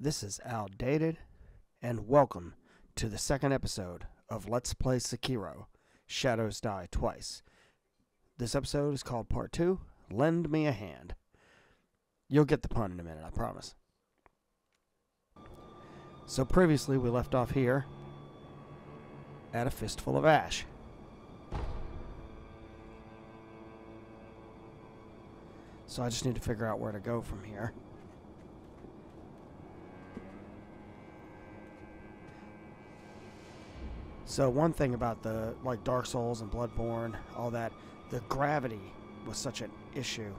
This is outdated, and welcome to the second episode of Let's Play Sekiro, Shadows Die Twice. This episode is called Part 2, Lend Me a Hand. You'll get the pun in a minute, I promise. So previously we left off here at a fistful of ash. So I just need to figure out where to go from here. So one thing about the Dark Souls and Bloodborne, all that, the gravity was such an issue.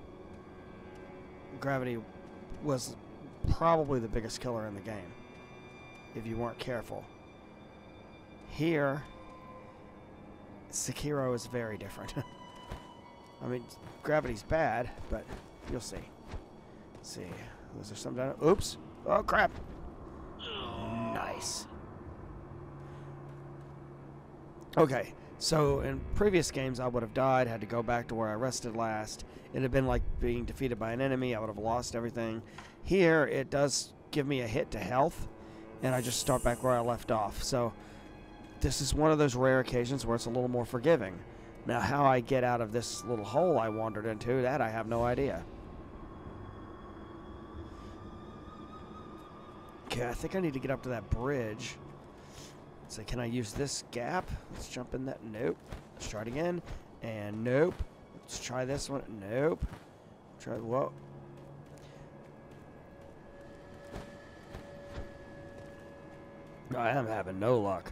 Gravity was probably the biggest killer in the game, if you weren't careful. Here, Sekiro is very different. I mean, gravity's bad, but you'll see. Let's see, was there something down there? Oops! Oh crap! Nice. Okay, so in previous games I would have died, had to go back to where I rested last. It would have been like being defeated by an enemy, I would have lost everything. Here, it does give me a hit to health, and I just start back where I left off. So, this is one of those rare occasions where it's a little more forgiving. Now, how I get out of this little hole I wandered into, that I have no idea. Okay, I think I need to get up to that bridge. So can I use this gap? Let's jump in that. Nope. Let's try it again. And nope. Let's try this one. Nope. Try. Whoa. I am having no luck.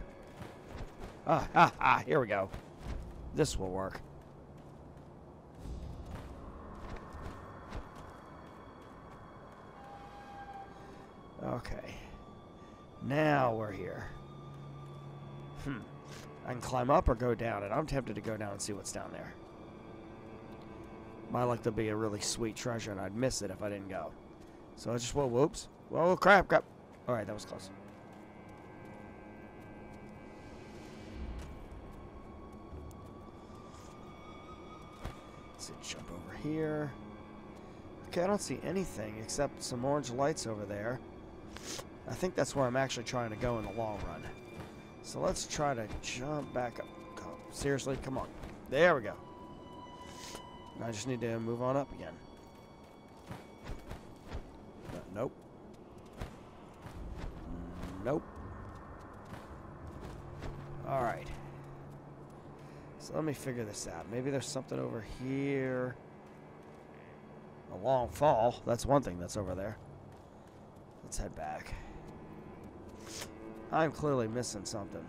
Here we go. This will work. Okay. Now we're here. I can climb up or go down, and I'm tempted to go down and see what's down there. Might like to be a really sweet treasure, and I'd miss it if I didn't go. So I just, whoa, whoops. Whoa, crap. Alright, that was close. Let's see, jump over here. Okay, I don't see anything except some orange lights over there. I think that's where I'm actually trying to go in the long run. So let's try to jump back up. Seriously, come on. There we go. I just need to move on up again. Nope. Nope. Alright. So let me figure this out. Maybe there's something over here. A long fall. That's one thing that's over there. Let's head back. I'm clearly missing something.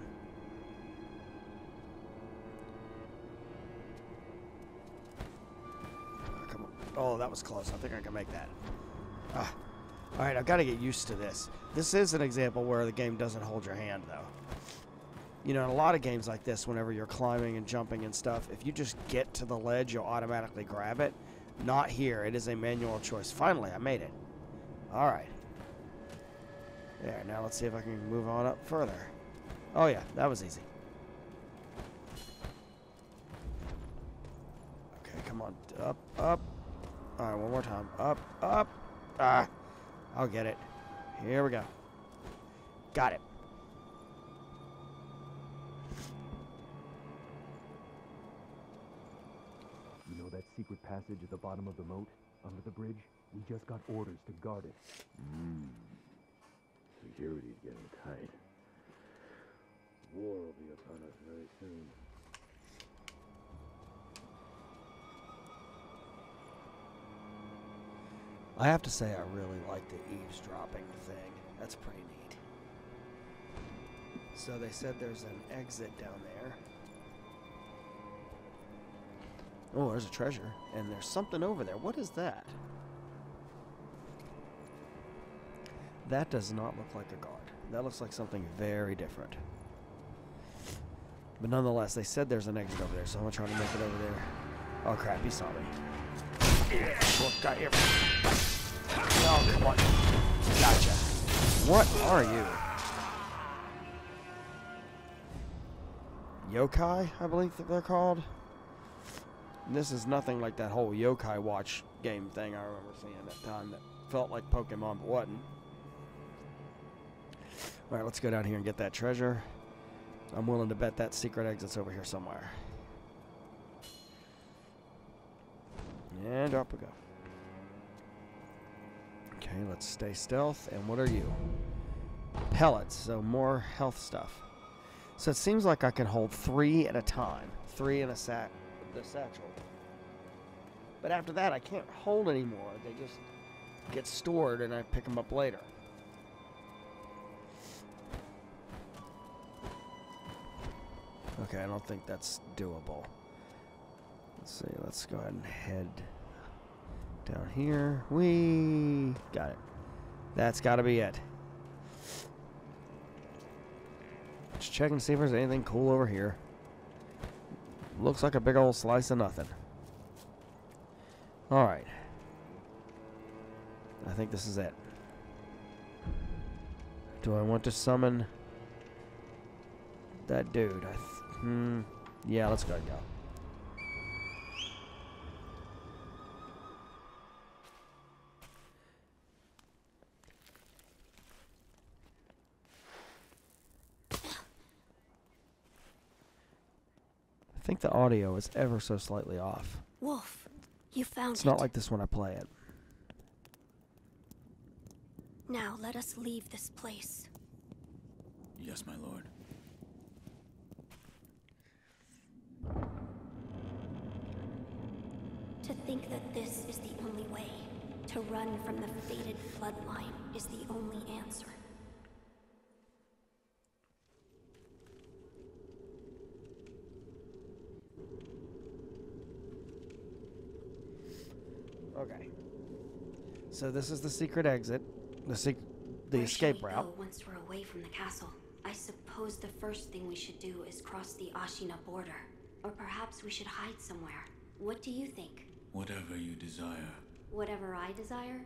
Oh, come on. Oh, that was close. I think I can make that. Alright, I've got to get used to this. This is an example where the game doesn't hold your hand, though. You know, in a lot of games like this, whenever you're climbing and jumping and stuff, if you just get to the ledge, you'll automatically grab it. Not here. It is a manual choice. Finally, I made it. Alright. There, now let's see if I can move on up further. Oh yeah, that was easy. Okay, come on. Up, up. Alright, one more time. Up, up. I'll get it. Here we go. Got it. You know that secret passage at the bottom of the moat, under the bridge? We just got orders to guard it. Security's getting tight. War will be upon us very soon. I have to say I really like the eavesdropping thing. That's pretty neat. So they said there's an exit down there. Oh, there's a treasure. And there's something over there. What is that? That does not look like a guard. That looks like something very different. But nonetheless, they said there's an exit over there, so I'm going to try to make it over there. Oh crap, he saw me. Yeah, well, got here. Oh, come on. Gotcha. What are you? Yokai, I believe that they're called. And this is nothing like that whole Yokai Watch game thing I remember seeing at that time that felt like Pokemon but wasn't. Alright, let's go down here and get that treasure. I'm willing to bet that secret exit's over here somewhere. And up we go. Okay, let's stay stealth. And what are you? Pellets, so more health stuff. So it seems like I can hold 3 at a time. 3 in the satchel. But after that, I can't hold anymore. They just get stored and I pick them up later. Okay, I don't think that's doable. Let's see, let's go ahead and head down here. Whee! Got it. That's got to be it. Just checking to see if there's anything cool over here. Looks like a big old slice of nothing. Alright. I think this is it. Do I want to summon that dude? Yeah, let's go ahead and go. I think the audio is ever so slightly off. Wolf, you found it. It's not like this when I play it. Now let us leave this place. Yes, my lord. To think that this is the only way, to run from the fated bloodline, is the only answer. Okay. So this is the secret exit. The Where escape shall we route. go once we're away from the castle? I suppose the first thing we should do is cross the Ashina border. Or perhaps we should hide somewhere. What do you think? Whatever you desire, Whatever I desire?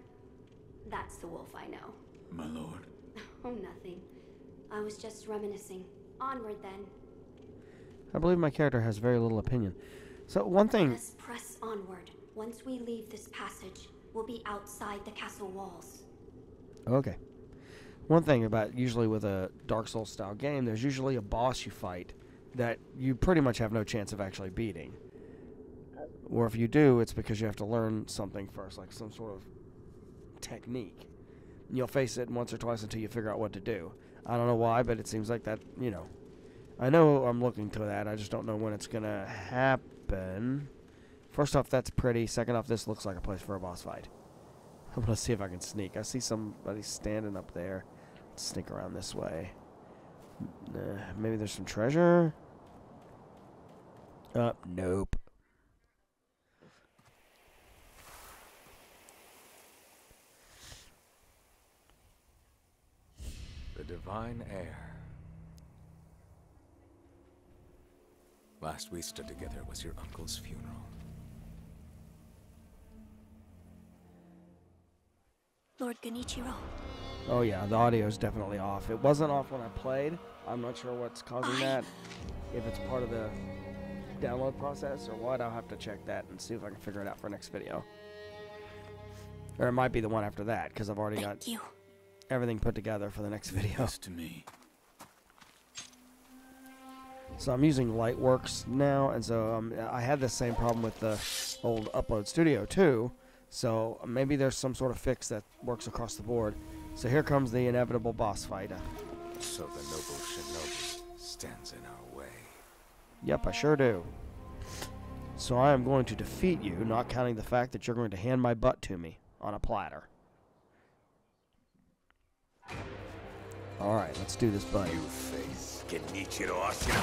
That's the wolf I know. my lord. Oh, nothing. I was just reminiscing. Onward then. I believe my character has very little opinion. So one thing... Let us press onward. Once we leave this passage, we'll be outside the castle walls. Okay. One thing about usually with a Dark Souls style game, there's usually a boss you fight that you pretty much have no chance of actually beating. Or if you do, it's because you have to learn something first, like some sort of technique. You'll face it once or twice until you figure out what to do. I don't know why, but it seems like that, you know. I know I'm looking to that, I just don't know when it's going to happen. First off, that's pretty. Second off, this looks like a place for a boss fight. I'm going to see if I can sneak. I see somebody standing up there. Let's sneak around this way. Maybe there's some treasure? Nope. The divine heir. Last we stood together was your uncle's funeral. Lord Genichiro. Oh yeah, the audio's definitely off. It wasn't off when I played. I'm not sure what's causing that. If it's part of the download process or what, I'll have to check that and see if I can figure it out for next video. Or it might be the one after that, because I've already got everything put together for the next video. Yes to me. So I'm using Lightworks now, and so I had the same problem with the old Upload Studio too. So maybe there's some sort of fix that works across the board. So here comes the inevitable boss fight. So the noble shinobi stands in our way. Yep, I sure do. So I am going to defeat you, not counting the fact that you're going to hand my butt to me on a platter. Alright, let's do this, buddy. You face Genichiro Ashina.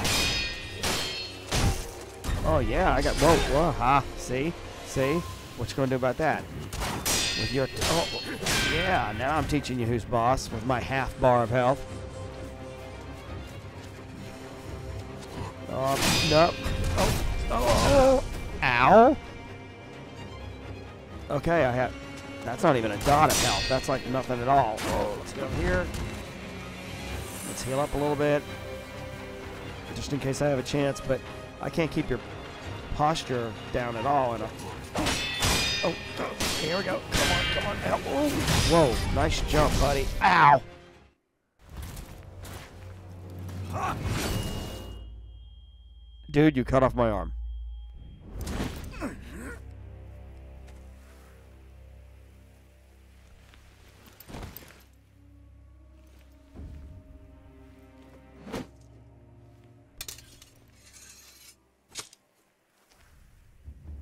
Oh yeah, I got... Whoa, ha, see? See? What you gonna do about that? With your... Oh, yeah, now I'm teaching you who's boss with my half bar of health. Oh, no. Oh, ow. Okay, I have... That's not even a dot of health. That's like nothing at all. Oh, let's go here. Let's heal up a little bit. Just in case I have a chance, but I can't keep your posture down at all. Oh, here we go. Come on, help. Whoa, nice jump, buddy. Ow. Dude, you cut off my arm.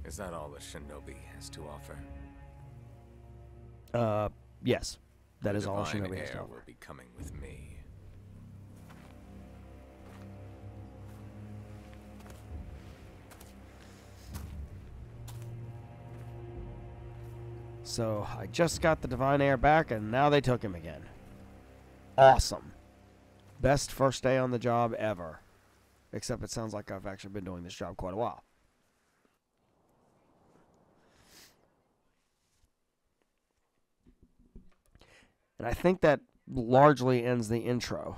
Is that all the shinobi has to offer? Yes. That is all Divine Shinobi has to heir offer. will be coming with me. So, I just got the Divine Heir back, and now they took him again. Awesome. Best first day on the job ever. Except it sounds like I've actually been doing this job quite a while. And I think that largely ends the intro.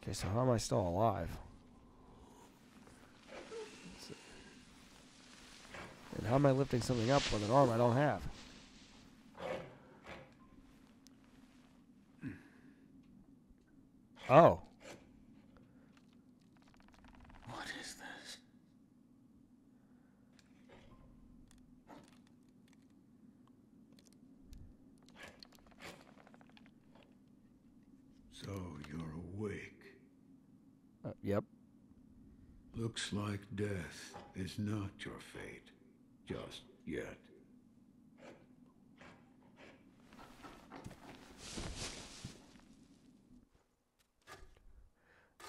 Okay, so how am I still alive? And how am I lifting something up with an arm I don't have? Oh. What is this? So you're awake. Yep. Looks like death is not your fate. Just yet.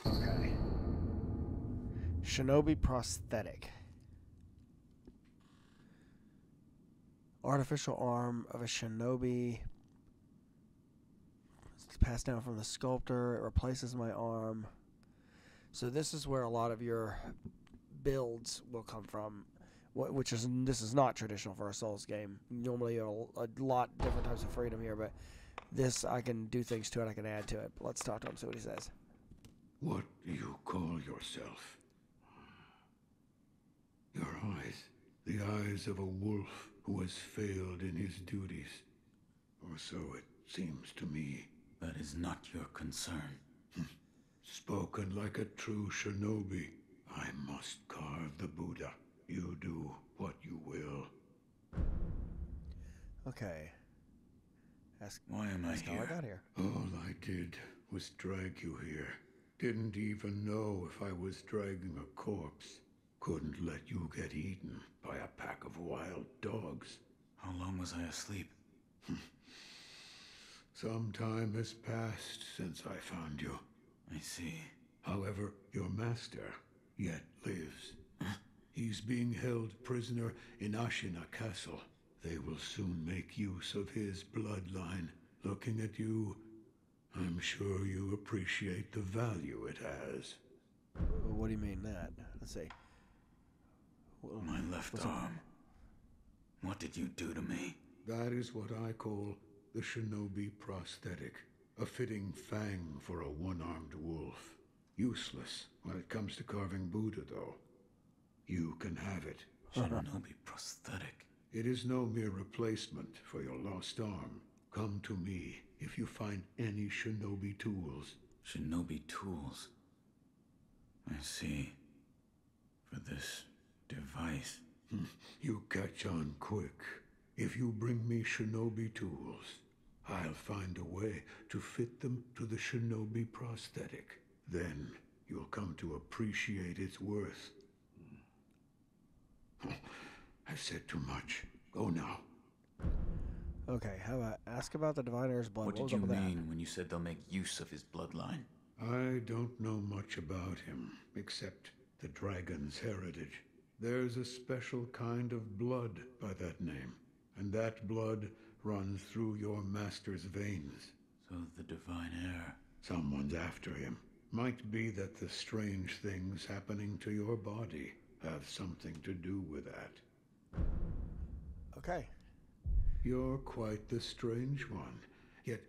Okay. Shinobi prosthetic. Artificial arm of a shinobi. It's passed down from the sculptor. It replaces my arm. So this is where a lot of your builds will come from, this is not traditional for a Souls game. Normally you have a lot different types of freedom here, but this I can do things to it, I can add to it. But let's talk to him, see what he says. What do you call yourself? Your eyes. The eyes of a wolf who has failed in his duties. Or so it seems to me. That is not your concern. Spoken like a true shinobi. I must carve the Buddha. You do what you will. Okay. Why am I Ask how I here? got here. All I did was drag you here. Didn't even know if I was dragging a corpse. Couldn't let you get eaten by a pack of wild dogs. How long was I asleep? Some time has passed since I found you. I see. However, your master yet lives. He's being held prisoner in Ashina Castle. They will soon make use of his bloodline. Looking at you, I'm sure you appreciate the value it has. What do you mean that? Let's see. My left arm. What did you do to me? That is what I call the shinobi prosthetic. A fitting fang for a one-armed wolf. Useless when it comes to carving Buddha, though. You can have it. Shinobi prosthetic. It is no mere replacement for your lost arm. Come to me if you find any shinobi tools. Shinobi tools. I see. For this device. You catch on quick. If you bring me shinobi tools, I'll find a way to fit them to the shinobi prosthetic. Then you'll come to appreciate its worth. I've said too much. Go now. Okay, how about ask about the Divine Heir's blood? What was did you up with that? mean when you said they'll make use of his bloodline? I don't know much about him, except the dragon's heritage. There's a special kind of blood by that name, and that blood runs through your master's veins. So the Divine Heir. Someone's after him. Might be that the strange things happening to your body have something to do with that. Okay. You're quite the strange one. Yet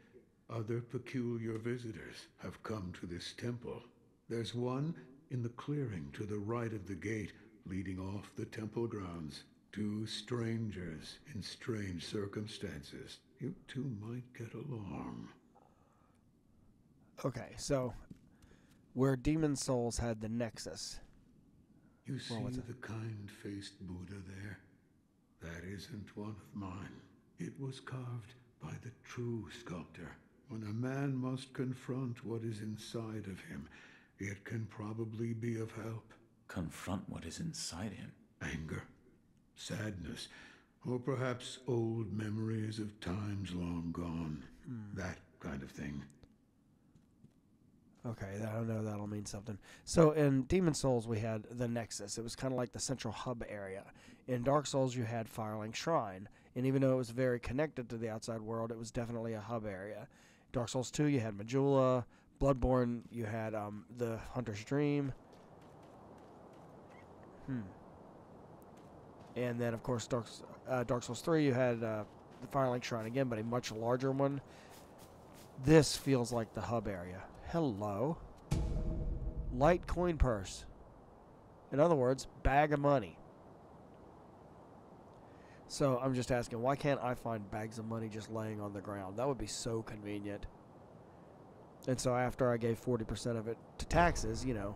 other peculiar visitors have come to this temple. There's one in the clearing to the right of the gate leading off the temple grounds. Two strangers in strange circumstances. You two might get along. Okay, so where Demon Souls had the Nexus. You see what's it? the kind-faced Buddha there? That isn't one of mine. It was carved by the true sculptor. When a man must confront what is inside of him, it can probably be of help. Confront what is inside him. Anger, sadness, or perhaps old memories of times long gone. That kind of thing. Okay, I don't know. That'll mean something. So in Demon Souls, we had the Nexus. It was kind of like the central hub area. In Dark Souls, you had Firelink Shrine. And even though it was very connected to the outside world, it was definitely a hub area. Dark Souls 2, you had Majula. Bloodborne, you had the Hunter's Dream. And then, of course, Dark Souls 3, you had the Firelink Shrine again, but a much larger one. This feels like the hub area. Hello. Light coin purse. In other words, bag of money. So I'm just asking, why can't I find bags of money just laying on the ground? That would be so convenient. And so after I gave 40% of it to taxes, you know,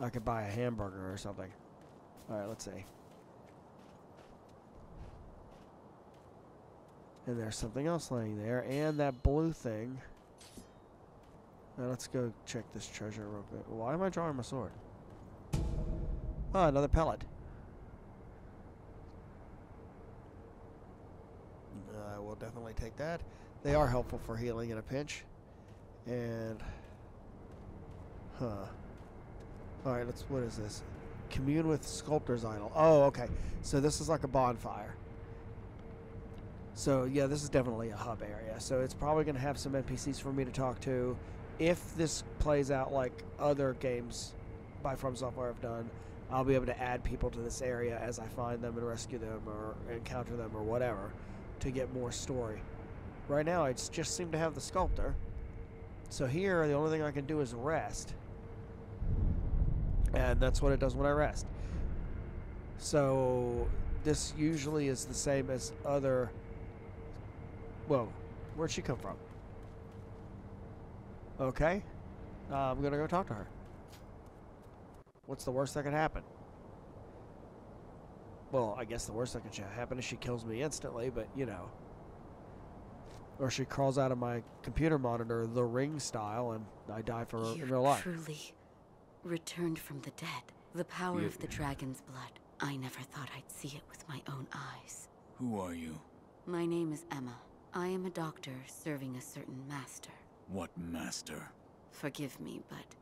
I could buy a hamburger or something. All right, let's see. And there's something else laying there. And that blue thing. Now let's go check this treasure real quick. Why am I drawing my sword? Oh, another pellet. I will definitely take that. They are helpful for healing in a pinch. And... Alright, what is this? Commune with Sculptor's Idol. Oh, okay. So this is like a bonfire. So, yeah, this is definitely a hub area. So it's probably going to have some NPCs for me to talk to. If this plays out like other games by From Software have done, I'll be able to add people to this area as I find them and rescue them or encounter them or whatever to get more story. Right now, I just seem to have the Sculptor. So here, the only thing I can do is rest. And that's what it does when I rest. So this usually is the same as other... Whoa, where'd she come from? Okay, I'm gonna go talk to her. What's the worst that could happen? Well, I guess the worst that could happen is she kills me instantly, but you know. Or she crawls out of my computer monitor, the Ring style, and I die in real life. Truly returned from the dead. The power of the dragon's blood. I never thought I'd see it with my own eyes. Who are you? My name is Emma. I am a doctor serving a certain master. What master? Forgive me, but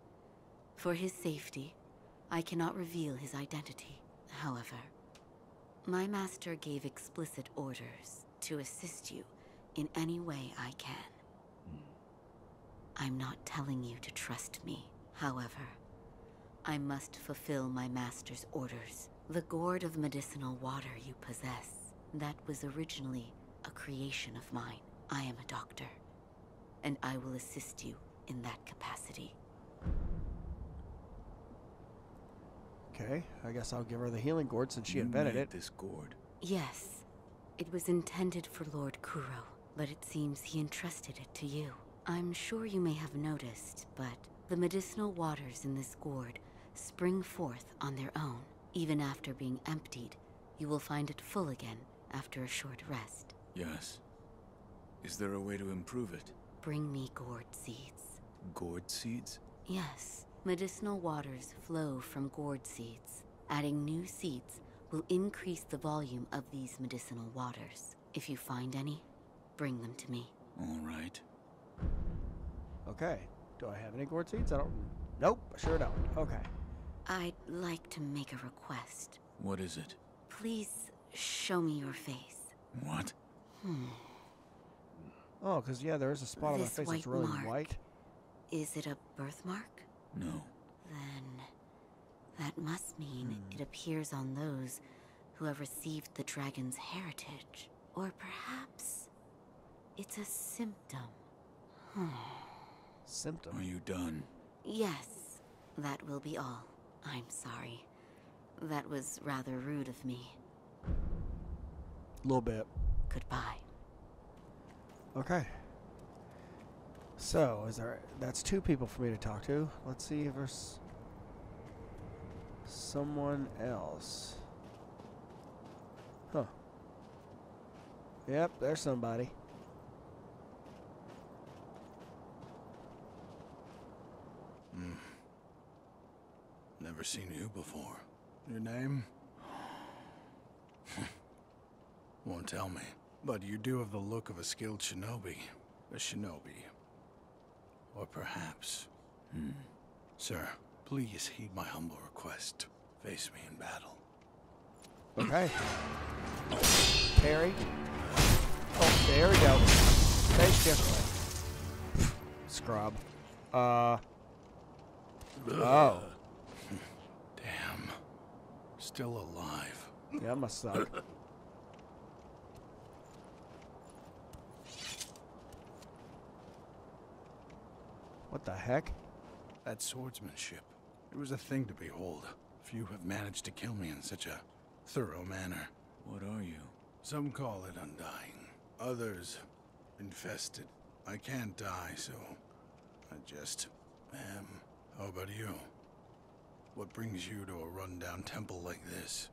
for his safety, I cannot reveal his identity. However, my master gave explicit orders to assist you in any way I can. I'm not telling you to trust me. However, I must fulfill my master's orders. The gourd of medicinal water you possess, that was originally a creation of mine. I am a doctor, and I will assist you in that capacity. Okay, I guess I'll give her the healing gourd since she invented it. This gourd. Yes, it was intended for Lord Kuro, but it seems he entrusted it to you. I'm sure you may have noticed, but the medicinal waters in this gourd spring forth on their own. Even after being emptied, you will find it full again after a short rest. Yes. Is there a way to improve it? Bring me gourd seeds. Gourd seeds? Yes. Medicinal waters flow from gourd seeds. Adding new seeds will increase the volume of these medicinal waters. If you find any, bring them to me. All right. Okay. Do I have any gourd seeds? I don't... Nope, I sure don't. Okay. I'd like to make a request. What is it? Please show me your face. What? Oh, because, yeah, there is a spot on my face that's really white. Is it a birthmark? No. Then that must mean it appears on those who have received the dragon's heritage. Or perhaps it's a symptom. Symptom. Are you done? Yes, that will be all. I'm sorry. That was rather rude of me. A little bit. Goodbye. Okay. So, that's 2 people for me to talk to. Let's see if there's someone else. Huh. Yep, there's somebody. Never seen you before. Your name? Won't tell me. But you do have the look of a skilled shinobi. A shinobi. Or perhaps... Sir, please heed my humble request. Face me in battle. Okay. Parry. Oh, there we go. Face differently. Scrub. Oh. Damn. Still alive. Yeah, that must suck. What the heck? That swordsmanship. It was a thing to behold. Few have managed to kill me in such a thorough manner. What are you? Some call it undying. Others, infested. I can't die, so I just am. How about you? What brings you to a rundown temple like this?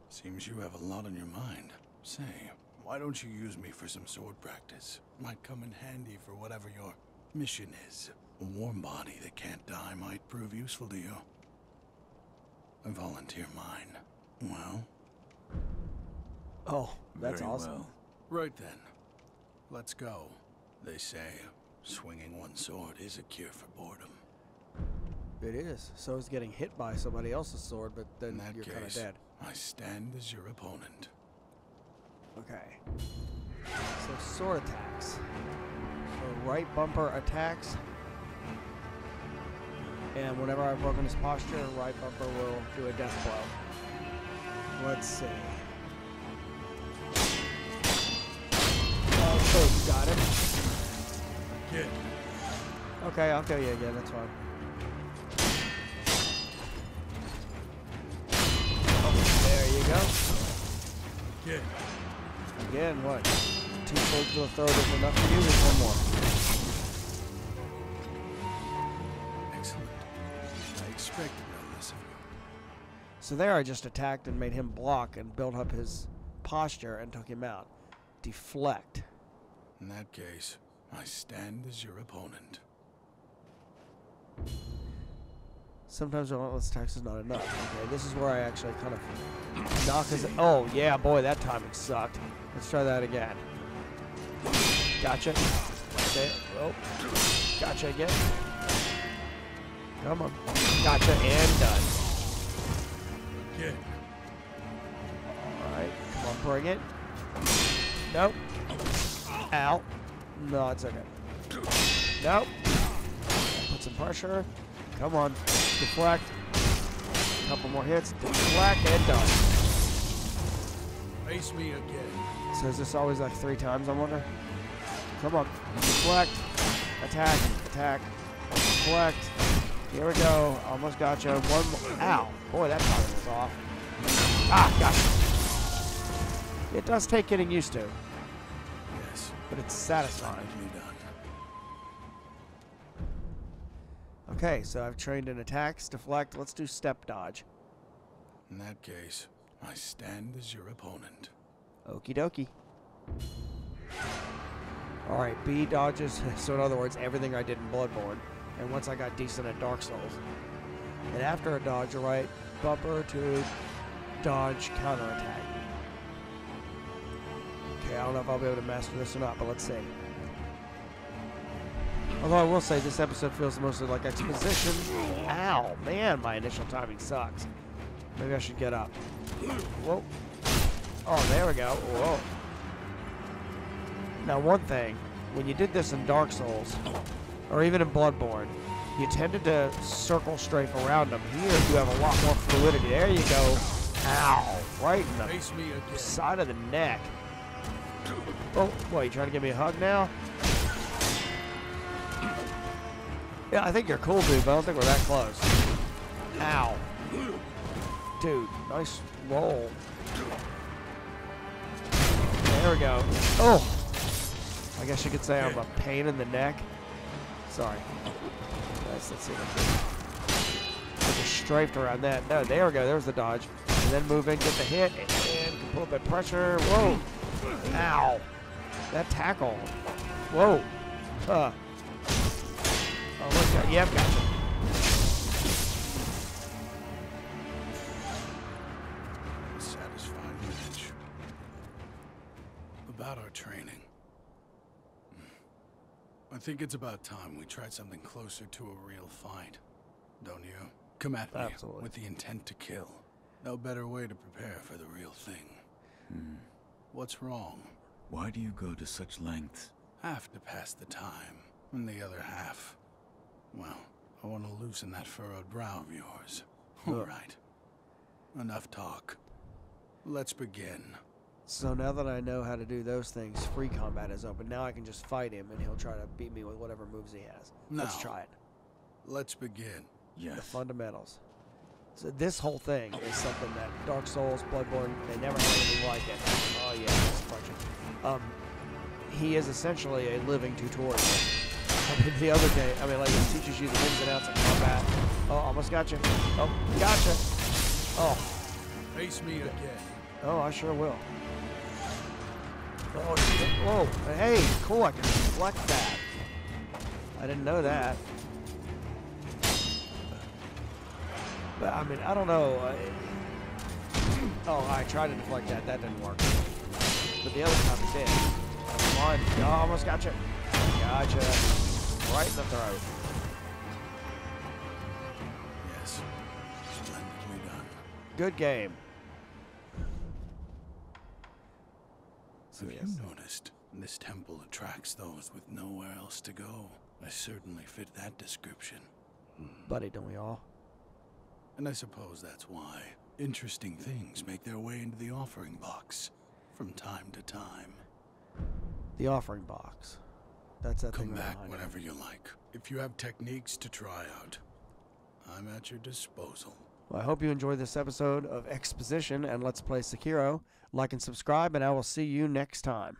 Seems you have a lot on your mind. Say, why don't you use me for some sword practice? Might come in handy for whatever your mission is. A warm body that can't die might prove useful to you. I volunteer mine. Well? Oh, that's Very awesome. well. Right then. Let's go. They say swinging one sword is a cure for boredom. It is. So is getting hit by somebody else's sword, but then In that you're kind of case, dead. I stand as your opponent. Okay. So sword attacks. So right bumper attacks. And whenever I've broken his posture, right bumper will do a death blow. Let's see. So you got it. Kid. Okay, I'll kill you again, that's fine. Oh, there you go. Kid. Again, what? 2 swords to the throat isn't enough for you, there's one more. Excellent. I expected no less of you. So there I just attacked and made him block and built up his posture and took him out. Deflect. In that case, I stand as your opponent. Sometimes relentless attacks is not enough. Okay, this is where I actually kind of knock his... Oh, yeah, boy, that timing sucked. Let's try that again. Gotcha. Okay. Oh. Gotcha again. Come on. Gotcha and done. Kid. Alright, come on, bring it. Nope. Ow. No, it's okay. Nope. Put some pressure. Come on. Deflect. Couple more hits. Deflect and done. Face me again. So is this always like 3 times, I wonder? Come on. Deflect. Attack. Attack. Deflect. Here we go. Almost got you. One more. Ow. Boy, that timing was off. Ah, gotcha. It does take getting used to, Yes. but it's satisfying. Finally done. Okay, so I've trained in attacks, deflect. Let's do step dodge. In that case, I stand as your opponent. Okie dokie. Alright, B dodges. So in other words, everything I did in Bloodborne. And once I got decent at Dark Souls. And after a dodge, a right bumper to dodge counterattack. Okay, I don't know if I'll be able to master this or not, but let's see. Although I will say this episode feels mostly like exposition. Ow, man, my initial timing sucks. Maybe I should get up. Whoa. Oh, there we go. Whoa. Now, one thing, when you did this in Dark Souls, or even in Bloodborne, you tended to circle strafe around them. Here, you have a lot more fluidity. There you go. Ow! Right in the Face me again. side of the neck. Oh, what, you trying to give me a hug now? Yeah, I think you're cool, dude, but I don't think we're that close. Ow. Dude, nice roll. There we go. Oh! I guess you could say I'm a pain in the neck. Sorry. Nice, let's see. I just strafed around that. No, there we go. There's the dodge. And then move in, get the hit, and a little bit of pressure. Whoa! Ow! That tackle. Whoa! Oh, look. Yep, gotcha. Satisfying match. About our training. I think it's about time we tried something closer to a real fight. Don't you? Come at me Absolutely. with the intent to kill. No better way to prepare for the real thing. What's wrong? Why do you go to such lengths? Half to pass the time, and the other half, well, I want to loosen that furrowed brow of yours. All right. Enough talk. Let's begin. So now that I know how to do those things, free combat is open. Now I can just fight him, and he'll try to beat me with whatever moves he has. Let's Now. try it. Let's begin. The Yes. fundamentals. So this whole thing is something that Dark Souls, Bloodborne, they never had anything like it. Oh yeah, that's punching. He is essentially a living tutorial. I mean, the other day, like it teaches you the ins and outs of combat. Oh, almost got you. Oh, gotcha. Oh, Face me again. oh, I sure will. Oh, whoa, hey, cool, I can deflect that. I didn't know that. But, I don't know. Oh, I tried to deflect that. That didn't work. But the other time it did. Come on. Oh, almost got you. Gotcha. Right in the throat. Yes. Splendidly done. Good game. Have you noticed? This temple attracts those with nowhere else to go. I certainly fit that description. Buddy, don't we all? And I suppose that's why interesting things make their way into the offering box from time to time. The offering box. That's that Come thing right back behind whenever you like. If you have techniques to try out, I'm at your disposal. Well, I hope you enjoyed this episode of Exposition and Let's Play Sekiro. Like and subscribe, and I will see you next time.